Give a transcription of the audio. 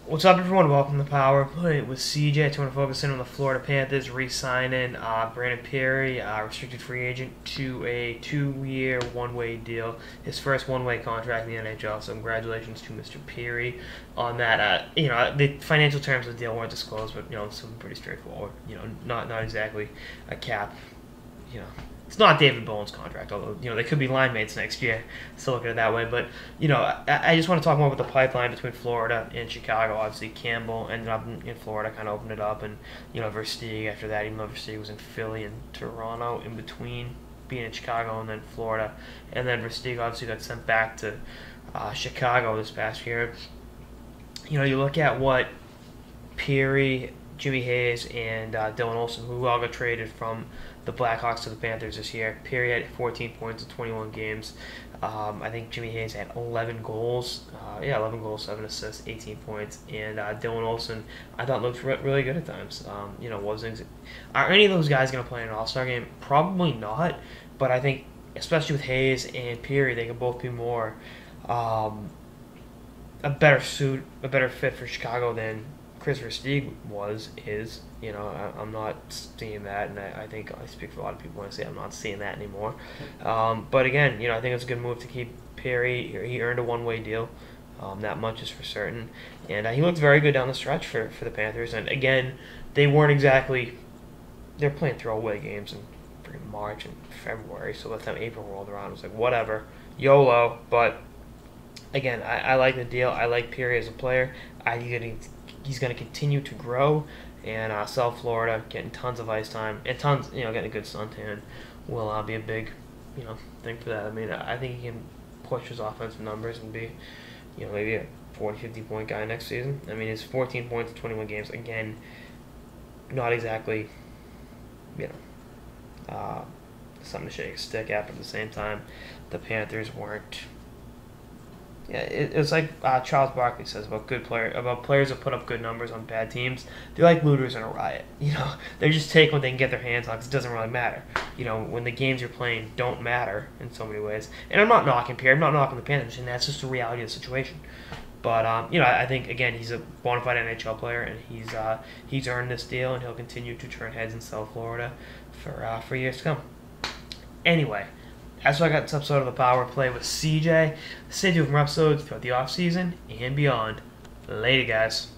What's up, everyone? Welcome to Power Play with CJ. I want to focus in on the Florida Panthers re-signing Brandon Pirri, restricted free agent, to a 2-year, one-way deal. His first one-way contract in the NHL. So congratulations to Mr. Pirri on that. The financial terms of the deal weren't disclosed, but something pretty straightforward. Not exactly a cap. It's not David Bowen's contract, although they could be line mates next year. Still look at it that way, but I just want to talk more about the pipeline between Florida and Chicago. Obviously, Campbell ended up in Florida, kind of opened it up, and Versteeg after that. Even though Versteeg was in Philly and Toronto in between being in Chicago and then Florida, and then Versteeg obviously got sent back to Chicago this past year. You look at what Pirri, Jimmy Hayes, and Dylan Olsen, who all got traded from the Blackhawks to the Panthers this year. Pirri had 14 points in 21 games. I think Jimmy Hayes had 11 goals. 11 goals, 7 assists, 18 points. And Dylan Olsen, I thought looked really good at times. Are any of those guys going to play in an All-Star game? Probably not. But I think, especially with Hayes and Pirri, they can both be more a better fit for Chicago than Chris Versteeg is. I'm not seeing that, and I think I speak for a lot of people when I say I'm not seeing that anymore. But again, I think it's a good move to keep Pirri. He earned a one-way deal. That much is for certain. And he looked very good down the stretch for the Panthers. And again, they weren't exactly – they're playing throwaway games in freaking March and February. So by the time April rolled around, it was like, whatever, YOLO. But again, I like the deal. I like Pirri as a player. He's going to continue to grow, and South Florida getting tons of ice time and tons, getting a good suntan will be a big, thing for that. I mean, I think he can push his offensive numbers and be, maybe a 40, 50 point guy next season. I mean, his 14 points in 21 games, again, not exactly, something to shake a stick at, but at the same time, the Panthers weren't. Yeah, it's like Charles Barkley says about players that put up good numbers on bad teams. They're like looters in a riot. They just take what they can get their hands on because it doesn't really matter. When the games you're playing don't matter in so many ways. And I'm not knocking Pierre. I'm not knocking the Panthers, and that's just the reality of the situation. But I think again he's a bona fide NHL player, and he's earned this deal, and he'll continue to turn heads in South Florida for years to come. Anyway. That's why I got this episode of the Power Play with CJ. Stay tuned for more episodes throughout the offseason and beyond. Later, guys.